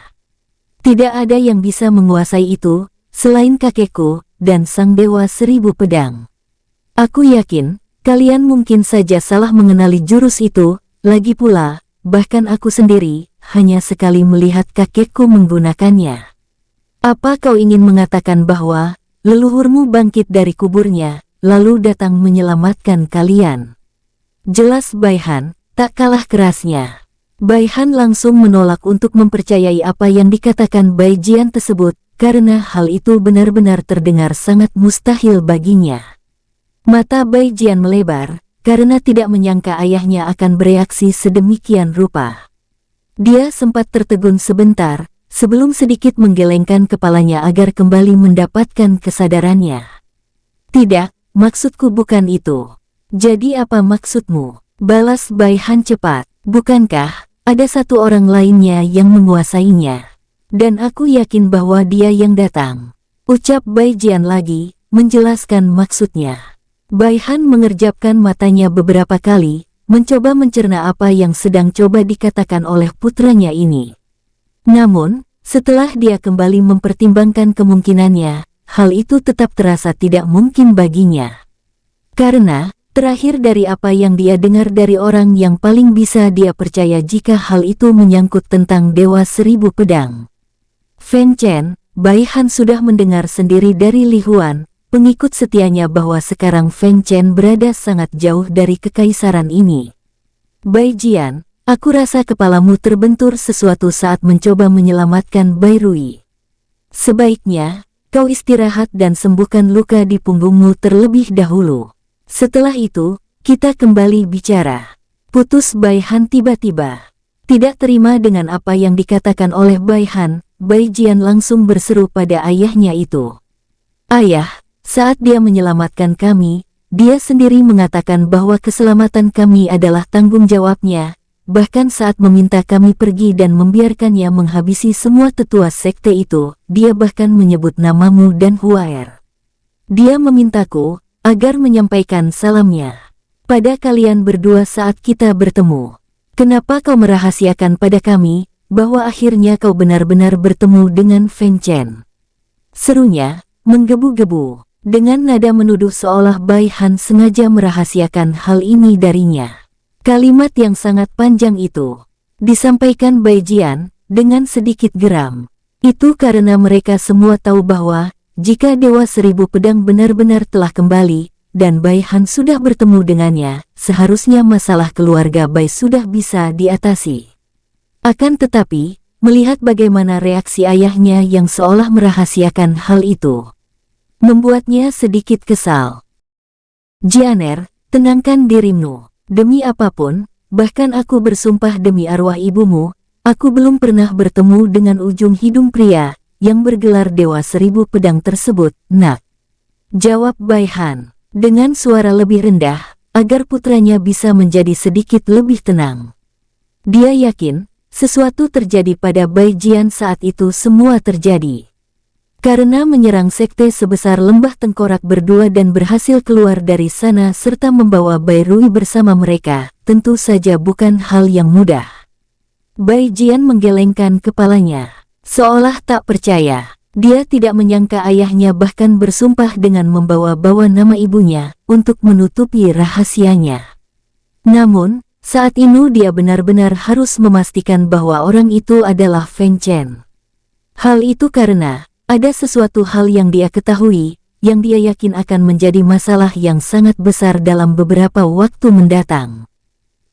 Tidak ada yang bisa menguasai itu, selain kakekku, dan Sang Dewa Seribu Pedang. Aku yakin, kalian mungkin saja salah mengenali jurus itu, lagi pula, bahkan aku sendiri, hanya sekali melihat kakekku menggunakannya. Apa kau ingin mengatakan bahwa, leluhurmu bangkit dari kuburnya, lalu datang menyelamatkan kalian? Jelas Bai Han, tak kalah kerasnya. Bai Han langsung menolak untuk mempercayai apa yang dikatakan Bai Jian tersebut, karena hal itu benar-benar terdengar sangat mustahil baginya. Mata Bai Jian melebar, karena tidak menyangka ayahnya akan bereaksi sedemikian rupa. Dia sempat tertegun sebentar, sebelum sedikit menggelengkan kepalanya agar kembali mendapatkan kesadarannya. Tidak, maksudku bukan itu. Jadi apa maksudmu? Balas Bai Han cepat. Bukankah ada satu orang lainnya yang menguasainya? Dan aku yakin bahwa dia yang datang. Ucap Bai Jian lagi, menjelaskan maksudnya. Bai Han mengerjapkan matanya beberapa kali, mencoba mencerna apa yang sedang coba dikatakan oleh putranya ini. Namun, setelah dia kembali mempertimbangkan kemungkinannya, hal itu tetap terasa tidak mungkin baginya. Karena, terakhir dari apa yang dia dengar dari orang yang paling bisa dia percaya jika hal itu menyangkut tentang Dewa Seribu Pedang, Feng Chen, Bai Han sudah mendengar sendiri dari Li Huan, pengikut setianya, bahwa sekarang Feng Chen berada sangat jauh dari kekaisaran ini. Bai Jian, aku rasa kepalamu terbentur sesuatu saat mencoba menyelamatkan Bai Rui. Sebaiknya, kau istirahat dan sembuhkan luka di punggungmu terlebih dahulu. Setelah itu, kita kembali bicara. Putus Bai Han tiba-tiba. Tidak terima dengan apa yang dikatakan oleh Bai Han, Bai Jian langsung berseru pada ayahnya itu. Ayah, saat dia menyelamatkan kami, dia sendiri mengatakan bahwa keselamatan kami adalah tanggung jawabnya, bahkan saat meminta kami pergi dan membiarkannya menghabisi semua tetua sekte itu, dia bahkan menyebut namamu dan Huaer. Dia memintaku agar menyampaikan salamnya pada kalian berdua saat kita bertemu. Kenapa kau merahasiakan pada kami bahwa akhirnya kau benar-benar bertemu dengan Feng Chen? Serunya, menggebu-gebu, dengan nada menuduh seolah Bai Han sengaja merahasiakan hal ini darinya. Kalimat yang sangat panjang itu disampaikan Bai Jian dengan sedikit geram. Itu karena mereka semua tahu bahwa jika Dewa Seribu Pedang benar-benar telah kembali, dan Bai Han sudah bertemu dengannya, seharusnya masalah keluarga Bai sudah bisa diatasi. Akan tetapi, melihat bagaimana reaksi ayahnya yang seolah merahasiakan hal itu, membuatnya sedikit kesal. Jianer, tenangkan dirimu. Demi apapun, bahkan aku bersumpah demi arwah ibumu, aku belum pernah bertemu dengan ujung hidung pria yang bergelar Dewa Seribu Pedang tersebut, nak. Jawab Bai Han, dengan suara lebih rendah, agar putranya bisa menjadi sedikit lebih tenang. Dia yakin, sesuatu terjadi pada Bai Jian saat itu semua terjadi karena menyerang sekte sebesar Lembah Tengkorak berdua dan berhasil keluar dari sana serta membawa Bai Rui bersama mereka, tentu saja bukan hal yang mudah. Bai Jian menggelengkan kepalanya, seolah tak percaya. Dia tidak menyangka ayahnya bahkan bersumpah dengan membawa-bawa nama ibunya untuk menutupi rahasianya. Namun, Saat ini dia benar-benar harus memastikan bahwa orang itu adalah Feng Chen. Hal itu karena ada sesuatu hal yang dia ketahui, yang dia yakin akan menjadi masalah yang sangat besar dalam beberapa waktu mendatang.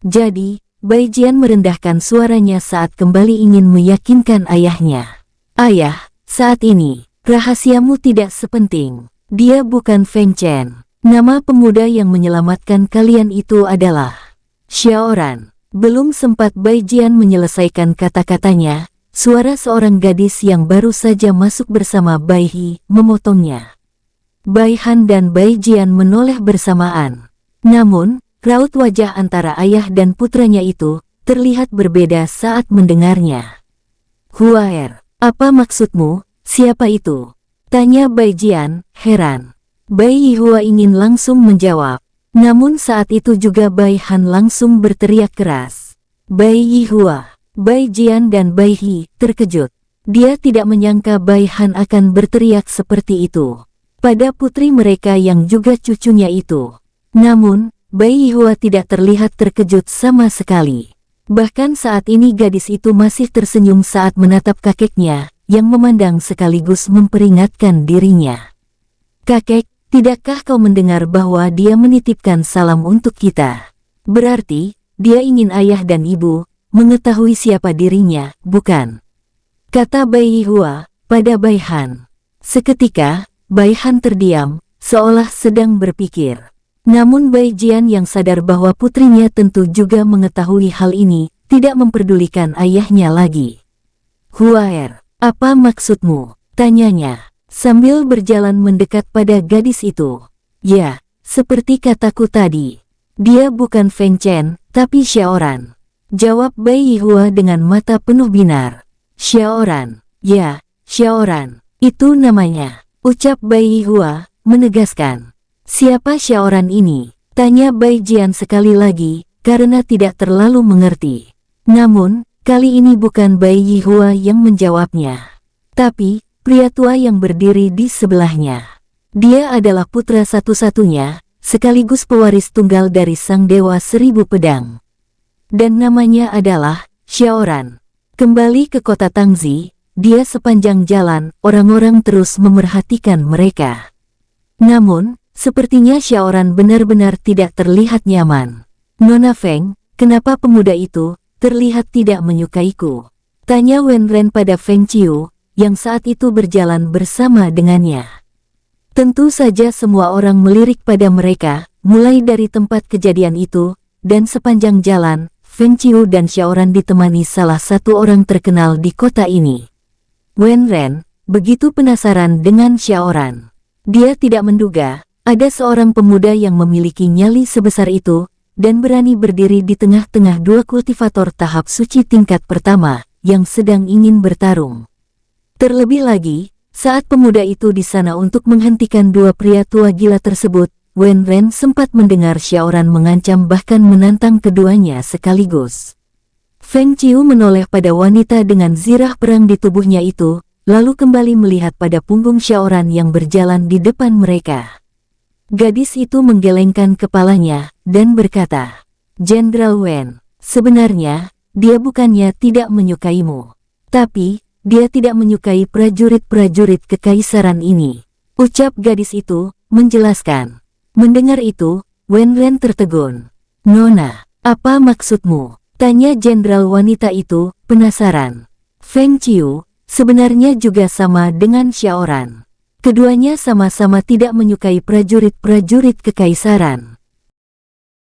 Jadi, Bai Jian merendahkan suaranya saat kembali ingin meyakinkan ayahnya. Ayah, saat ini, rahasiamu tidak sepenting. Dia bukan Feng Chen. Nama pemuda yang menyelamatkan kalian itu adalah Xiaoran. Belum sempat Bai Jian menyelesaikan kata-katanya, suara seorang gadis yang baru saja masuk bersama Bai He memotongnya. Bai Han dan Bai Jian menoleh bersamaan. Namun, raut wajah antara ayah dan putranya itu terlihat berbeda saat mendengarnya. Huaer, apa maksudmu? Siapa itu? Tanya Bai Jian, heran. Bai Yihua ingin langsung menjawab. Namun saat itu juga Bai Han langsung berteriak keras. Bai Yihua, Bai Jian dan Bai He terkejut. Dia tidak menyangka Bai Han akan berteriak seperti itu pada putri mereka yang juga cucunya itu. Namun, Bai Yihua tidak terlihat terkejut sama sekali. Bahkan saat ini gadis itu masih tersenyum saat menatap kakeknya, yang memandang sekaligus memperingatkan dirinya. Kakek, tidakkah kau mendengar bahwa dia menitipkan salam untuk kita? Berarti, dia ingin ayah dan ibu mengetahui siapa dirinya, bukan? Kata Bai Yihua pada Bai Han. Seketika, Bai Han terdiam, seolah sedang berpikir. Namun Bai Jian yang sadar bahwa putrinya tentu juga mengetahui hal ini, tidak memperdulikan ayahnya lagi. Huaer, apa maksudmu? Tanyanya. Sambil berjalan mendekat pada gadis itu. Ya, seperti kataku tadi. Dia bukan Feng Chen, tapi Xiaoran. Jawab Bai Yihua dengan mata penuh binar. Xiaoran, ya, Xiaoran, itu namanya. Ucap Bai Yihua, menegaskan. Siapa Xiaoran ini? Tanya Bai Jian sekali lagi, karena tidak terlalu mengerti. Namun, kali ini bukan Bai Yihua yang menjawabnya. Tapi, pria tua yang berdiri di sebelahnya. Dia adalah putra satu-satunya, sekaligus pewaris tunggal dari Sang Dewa Seribu Pedang. Dan namanya adalah Xiaoran. Kembali ke kota Tangzi, dia sepanjang jalan, orang-orang terus memerhatikan mereka. Namun, sepertinya Xiaoran benar-benar tidak terlihat nyaman. Nona Feng, kenapa pemuda itu terlihat tidak menyukaiku? Tanya Wen Ren pada Feng Qiu, yang saat itu berjalan bersama dengannya. Tentu saja semua orang melirik pada mereka, mulai dari tempat kejadian itu, dan sepanjang jalan, Feng Qiu dan Xiaoran ditemani salah satu orang terkenal di kota ini. Wen Ren begitu penasaran dengan Xiaoran. Dia tidak menduga, ada seorang pemuda yang memiliki nyali sebesar itu, dan berani berdiri di tengah-tengah dua kultivator tahap suci tingkat pertama, yang sedang ingin bertarung. Terlebih lagi, saat pemuda itu di sana untuk menghentikan dua pria tua gila tersebut, Wen Ren sempat mendengar Xiaoran mengancam bahkan menantang keduanya sekaligus. Feng Qiu menoleh pada wanita dengan zirah perang di tubuhnya itu, lalu kembali melihat pada punggung Xiaoran yang berjalan di depan mereka. Gadis itu menggelengkan kepalanya, dan berkata, Jenderal Wen, sebenarnya, dia bukannya tidak menyukaimu. Tapi, dia tidak menyukai prajurit-prajurit kekaisaran ini. Ucap gadis itu, menjelaskan. Mendengar itu, Wen Ren tertegun. Nona, apa maksudmu? Tanya jenderal wanita itu, penasaran. Feng Qiu, sebenarnya juga sama dengan Xiaoran. Keduanya sama-sama tidak menyukai prajurit-prajurit kekaisaran.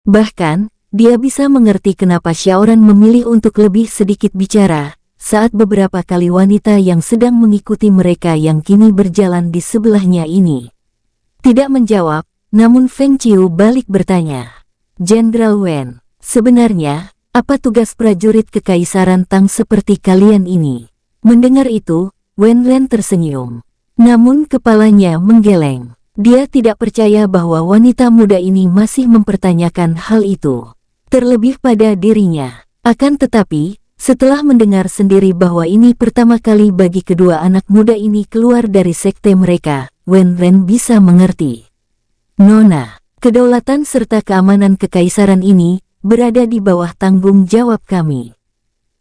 Bahkan, dia bisa mengerti kenapa Xiaoran memilih untuk lebih sedikit bicara, saat beberapa kali wanita yang sedang mengikuti mereka yang kini berjalan di sebelahnya ini tidak menjawab, namun Feng Qiu balik bertanya. Jenderal Wen, sebenarnya, apa tugas prajurit kekaisaran Tang seperti kalian ini? Mendengar itu, Wen Ren tersenyum. Namun kepalanya menggeleng. Dia tidak percaya bahwa wanita muda ini masih mempertanyakan hal itu. Terlebih pada dirinya. Akan tetapi, setelah mendengar sendiri bahwa ini pertama kali bagi kedua anak muda ini keluar dari sekte mereka, Wen Ren bisa mengerti. Nona, kedaulatan serta keamanan kekaisaran ini berada di bawah tanggung jawab kami,"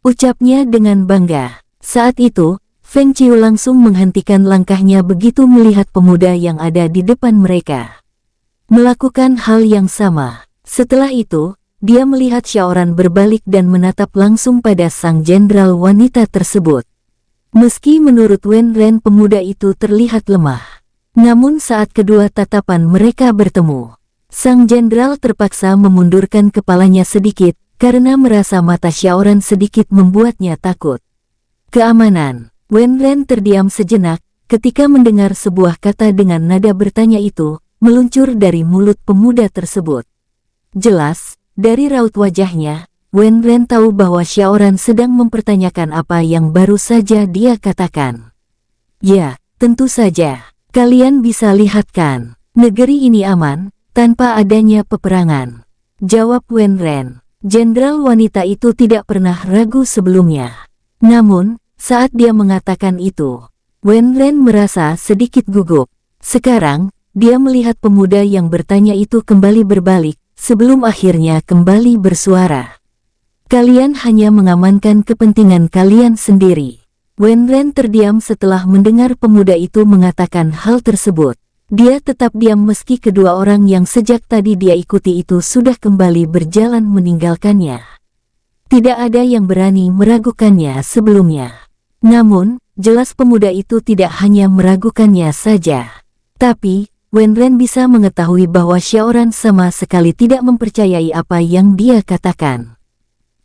ucapnya dengan bangga. Saat itu, Feng Qiu langsung menghentikan langkahnya begitu melihat pemuda yang ada di depan mereka melakukan hal yang sama. Setelah itu, dia melihat Xiaoran berbalik dan menatap langsung pada sang jenderal wanita tersebut. Meski menurut Wen Ren pemuda itu terlihat lemah, namun saat kedua tatapan mereka bertemu, sang jenderal terpaksa memundurkan kepalanya sedikit karena merasa mata Xiaoran sedikit membuatnya takut. Keamanan. Wen Ren terdiam sejenak ketika mendengar sebuah kata dengan nada bertanya itu meluncur dari mulut pemuda tersebut. Jelas, dari raut wajahnya, Wen Ren tahu bahwa Xiaoran sedang mempertanyakan apa yang baru saja dia katakan. "Ya, tentu saja. Kalian bisa lihat kan, negeri ini aman, tanpa adanya peperangan," jawab Wen Ren. Jenderal wanita itu tidak pernah ragu sebelumnya. Namun, saat dia mengatakan itu, Wen Ren merasa sedikit gugup. Sekarang, dia melihat pemuda yang bertanya itu kembali berbalik, sebelum akhirnya kembali bersuara. "Kalian hanya mengamankan kepentingan kalian sendiri." Wen Ren terdiam setelah mendengar pemuda itu mengatakan hal tersebut. Dia tetap diam meski kedua orang yang sejak tadi dia ikuti itu sudah kembali berjalan meninggalkannya. Tidak ada yang berani meragukannya sebelumnya. Namun, jelas pemuda itu tidak hanya meragukannya saja. Tapi, Wen Ren bisa mengetahui bahwa Xiaoran sama sekali tidak mempercayai apa yang dia katakan.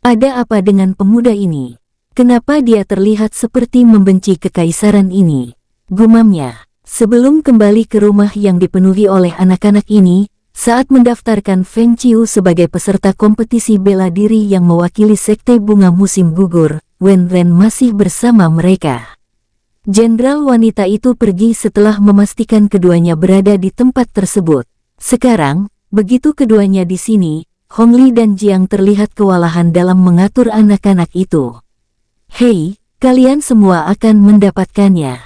Ada apa dengan pemuda ini? Kenapa dia terlihat seperti membenci kekaisaran ini? Gumamnya. Sebelum kembali ke rumah yang dipenuhi oleh anak-anak ini, saat mendaftarkan Feng Qiu sebagai peserta kompetisi bela diri yang mewakili Sekte Bunga Musim Gugur, Wen Ren masih bersama mereka. Jenderal wanita itu pergi setelah memastikan keduanya berada di tempat tersebut. Sekarang, begitu keduanya di sini, Hong Li dan Jiang terlihat kewalahan dalam mengatur anak-anak itu. "Hei, kalian semua akan mendapatkannya.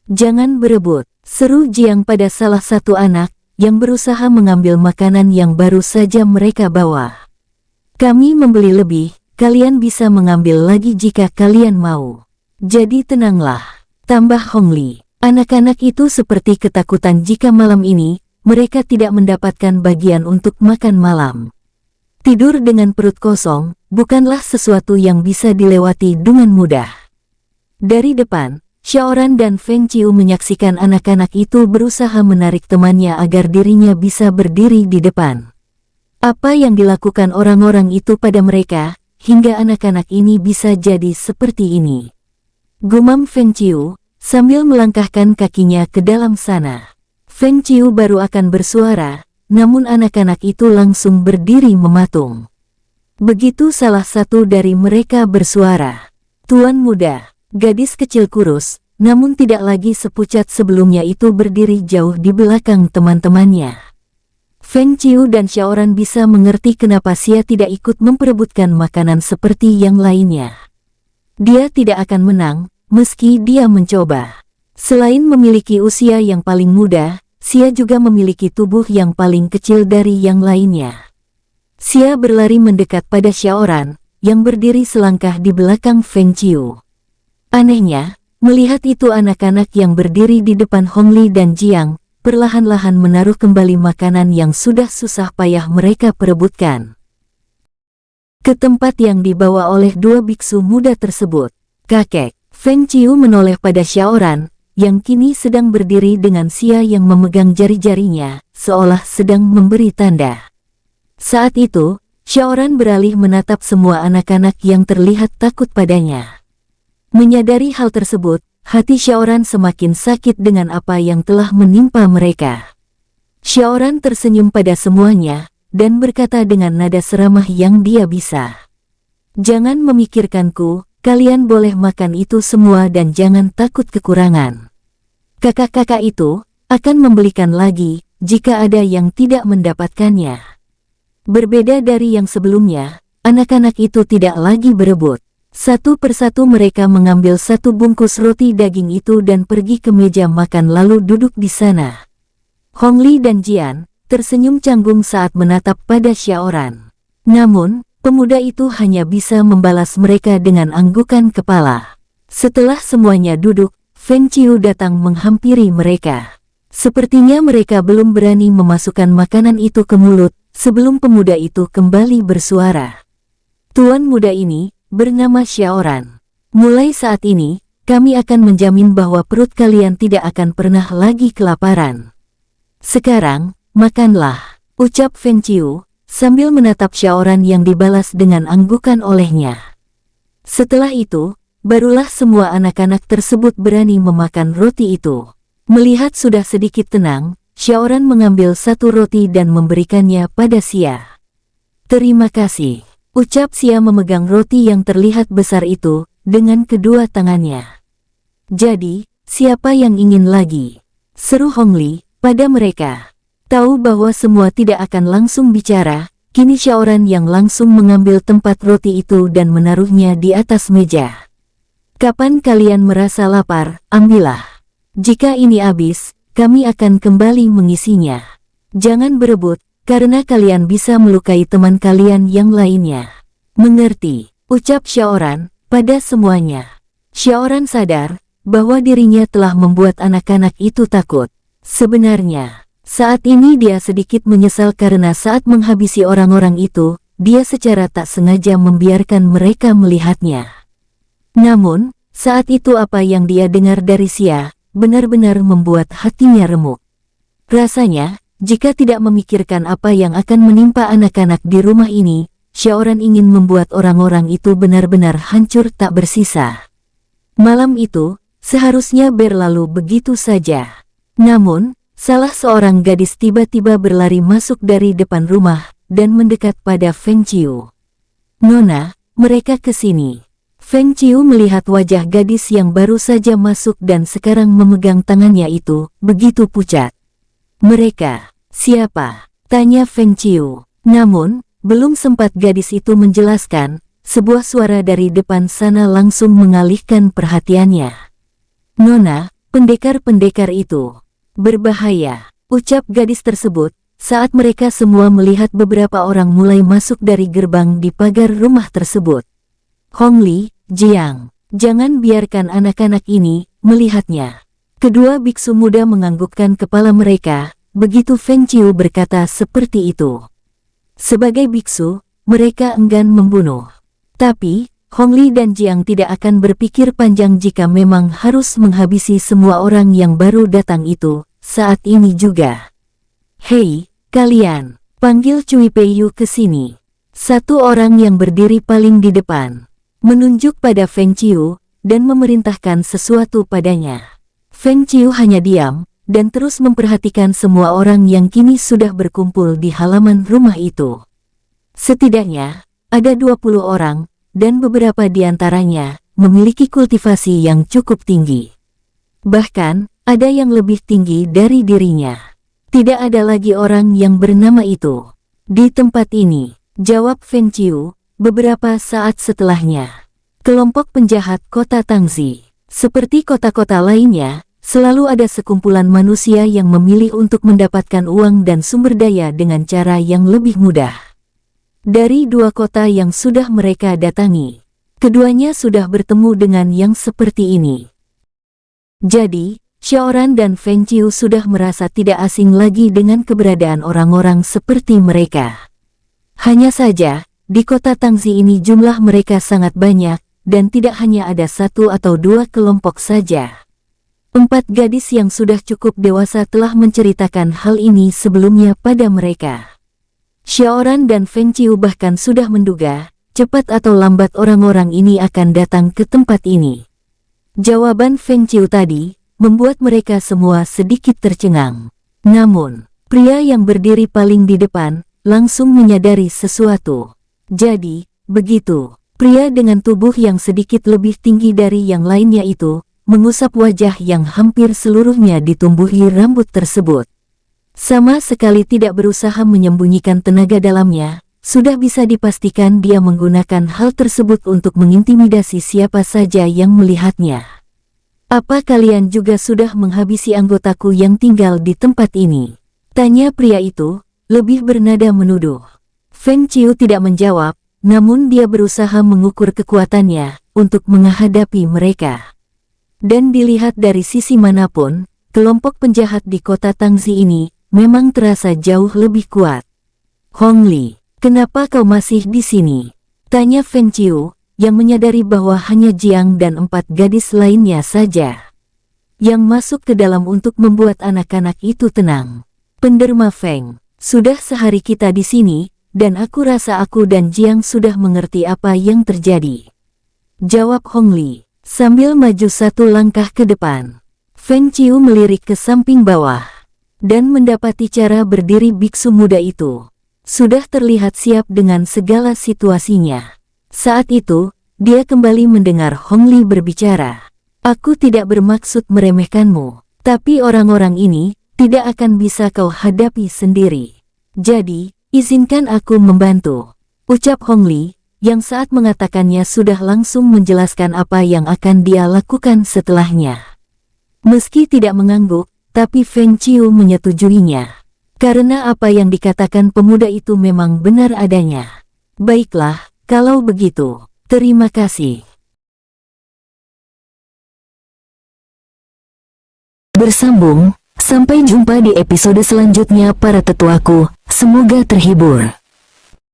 Jangan berebut," seru Jiang pada salah satu anak yang berusaha mengambil makanan yang baru saja mereka bawa. "Kami membeli lebih, kalian bisa mengambil lagi jika kalian mau. Jadi tenanglah," tambah Hong Li. Anak-anak itu seperti ketakutan jika malam ini mereka tidak mendapatkan bagian untuk makan malam. Tidur dengan perut kosong bukanlah sesuatu yang bisa dilewati dengan mudah. Dari depan, Xiaoran dan Feng Qiu menyaksikan anak-anak itu berusaha menarik temannya agar dirinya bisa berdiri di depan. Apa yang dilakukan orang-orang itu pada mereka, hingga anak-anak ini bisa jadi seperti ini? Gumam Feng Qiu, sambil melangkahkan kakinya ke dalam sana. Feng Qiu baru akan bersuara, namun anak-anak itu langsung berdiri mematung. Begitu salah satu dari mereka bersuara, "Tuan muda." Gadis kecil kurus, namun tidak lagi sepucat sebelumnya itu berdiri jauh di belakang teman-temannya. Feng Qiu dan Xiaoran bisa mengerti kenapa Xia tidak ikut memperebutkan makanan seperti yang lainnya. Dia tidak akan menang, meski dia mencoba. Selain memiliki usia yang paling muda, Xia juga memiliki tubuh yang paling kecil dari yang lainnya. Xia berlari mendekat pada Xiaoran, yang berdiri selangkah di belakang Feng Qiu. Anehnya, melihat itu anak-anak yang berdiri di depan Hong Li dan Jiang, perlahan-lahan menaruh kembali makanan yang sudah susah payah mereka perebutkan ke tempat yang dibawa oleh dua biksu muda tersebut. "Kakek." Feng Qiu menoleh pada Xiaoran, yang kini sedang berdiri dengan Xia yang memegang jari-jarinya, seolah sedang memberi tanda. Saat itu, Xiaoran beralih menatap semua anak-anak yang terlihat takut padanya. Menyadari hal tersebut, hati Xiaoran semakin sakit dengan apa yang telah menimpa mereka. Xiaoran tersenyum pada semuanya, dan berkata dengan nada seramah yang dia bisa. "Jangan memikirkanku, kalian boleh makan itu semua dan jangan takut kekurangan. Kakak-kakak itu akan membelikan lagi, jika ada yang tidak mendapatkannya." Berbeda dari yang sebelumnya, anak-anak itu tidak lagi berebut. Satu persatu mereka mengambil satu bungkus roti daging itu dan pergi ke meja makan lalu duduk di sana. Hong Li dan Jian tersenyum canggung saat menatap pada Xiaoran. Namun, pemuda itu hanya bisa membalas mereka dengan anggukan kepala. Setelah semuanya duduk, Feng Qiu datang menghampiri mereka. Sepertinya mereka belum berani memasukkan makanan itu ke mulut, sebelum pemuda itu kembali bersuara. Tuan muda ini, bernama Xiaoran. Mulai saat ini, kami akan menjamin bahwa perut kalian tidak akan pernah lagi kelaparan. Sekarang, makanlah, ucap Feng Qiu, sambil menatap Xiaoran yang dibalas dengan anggukan olehnya. Setelah itu, barulah semua anak-anak tersebut berani memakan roti itu. Melihat sudah sedikit tenang, Xiaoran mengambil satu roti dan memberikannya pada Xia. Terima kasih, ucap Xia memegang roti yang terlihat besar itu dengan kedua tangannya. Jadi, siapa yang ingin lagi? Seru Hongli pada mereka. Tahu bahwa semua tidak akan langsung bicara, kini Xiaoran yang langsung mengambil tempat roti itu dan menaruhnya di atas meja. Kapan kalian merasa lapar, ambillah. Jika ini habis, kami akan kembali mengisinya. Jangan berebut, karena kalian bisa melukai teman kalian yang lainnya. Mengerti, ucap Xiaoran pada semuanya. Xiaoran sadar bahwa dirinya telah membuat anak-anak itu takut. Sebenarnya, saat ini dia sedikit menyesal karena saat menghabisi orang-orang itu, dia secara tak sengaja membiarkan mereka melihatnya. Namun, saat itu apa yang dia dengar dari Xia, benar-benar membuat hatinya remuk. Rasanya, jika tidak memikirkan apa yang akan menimpa anak-anak di rumah ini, Xiaoran ingin membuat orang-orang itu benar-benar hancur tak bersisa. Malam itu, seharusnya berlalu begitu saja. Namun, salah seorang gadis tiba-tiba berlari masuk dari depan rumah dan mendekat pada Feng Qiu. "Nona, mereka ke sini." Feng Qiu melihat wajah gadis yang baru saja masuk dan sekarang memegang tangannya itu begitu pucat. "Mereka, siapa?" tanya Feng Qiu. Namun, belum sempat gadis itu menjelaskan, sebuah suara dari depan sana langsung mengalihkan perhatiannya. "Nona, pendekar-pendekar itu berbahaya," ucap gadis tersebut, saat mereka semua melihat beberapa orang mulai masuk dari gerbang di pagar rumah tersebut. "Hongli, Jiang, jangan biarkan anak-anak ini melihatnya." Kedua biksu muda menganggukkan kepala mereka, begitu Feng Qiu berkata seperti itu. Sebagai biksu, mereka enggan membunuh. Tapi, Hongli dan Jiang tidak akan berpikir panjang jika memang harus menghabisi semua orang yang baru datang itu, saat ini juga. "Hei, kalian, panggil Cui Peiyu ke sini." Satu orang yang berdiri paling di depan menunjuk pada Feng Qiu dan memerintahkan sesuatu padanya. Feng Qiu hanya diam dan terus memperhatikan semua orang yang kini sudah berkumpul di halaman rumah itu. Setidaknya, ada 20 orang, dan beberapa di antaranya memiliki kultivasi yang cukup tinggi. Bahkan, ada yang lebih tinggi dari dirinya. Tidak ada lagi orang yang bernama itu di tempat ini, jawab Feng Qiu, beberapa saat setelahnya. Kelompok penjahat kota Tangzi. Seperti kota-kota lainnya, selalu ada sekumpulan manusia yang memilih untuk mendapatkan uang dan sumber daya dengan cara yang lebih mudah. Dari dua kota yang sudah mereka datangi, keduanya sudah bertemu dengan yang seperti ini. Jadi, Xiaoran dan Feng Qiu sudah merasa tidak asing lagi dengan keberadaan orang-orang seperti mereka. Hanya saja, di kota Tangzi ini jumlah mereka sangat banyak, dan tidak hanya ada satu atau dua kelompok saja. 4 gadis yang sudah cukup dewasa telah menceritakan hal ini sebelumnya pada mereka. Xiaoran dan Feng Qiu bahkan sudah menduga, cepat atau lambat orang-orang ini akan datang ke tempat ini. Jawaban Feng Qiu tadi membuat mereka semua sedikit tercengang. Namun, pria yang berdiri paling di depan langsung menyadari sesuatu. Jadi, begitu, pria dengan tubuh yang sedikit lebih tinggi dari yang lainnya itu mengusap wajah yang hampir seluruhnya ditumbuhi rambut tersebut. Sama sekali tidak berusaha menyembunyikan tenaga dalamnya, sudah bisa dipastikan dia menggunakan hal tersebut untuk mengintimidasi siapa saja yang melihatnya. "Apa kalian juga sudah menghabisi anggotaku yang tinggal di tempat ini?" tanya pria itu, lebih bernada menuduh. Feng Qiu tidak menjawab, namun dia berusaha mengukur kekuatannya untuk menghadapi mereka. Dan dilihat dari sisi manapun, kelompok penjahat di kota Tangzi ini memang terasa jauh lebih kuat. Hong Li, kenapa kau masih di sini? Tanya Feng Qiu, yang menyadari bahwa hanya Jiang dan 4 gadis lainnya saja yang masuk ke dalam untuk membuat anak-anak itu tenang. Penderma Feng, sudah sehari kita di sini, dan aku rasa aku dan Jiang sudah mengerti apa yang terjadi. Jawab Hong Li, sambil maju 1 langkah ke depan. Feng Qiu melirik ke samping bawah, dan mendapati cara berdiri biksu muda itu sudah terlihat siap dengan segala situasinya. Saat itu, dia kembali mendengar Hong Li berbicara. Aku tidak bermaksud meremehkanmu, tapi orang-orang ini tidak akan bisa kau hadapi sendiri. Jadi, izinkan aku membantu. Ucap Hong Li, yang saat mengatakannya sudah langsung menjelaskan apa yang akan dia lakukan setelahnya. Meski tidak mengangguk, tapi Feng Qiu menyetujuinya. Karena apa yang dikatakan pemuda itu memang benar adanya. Baiklah, kalau begitu, terima kasih. Bersambung, sampai jumpa di episode selanjutnya para tetuaku, semoga terhibur.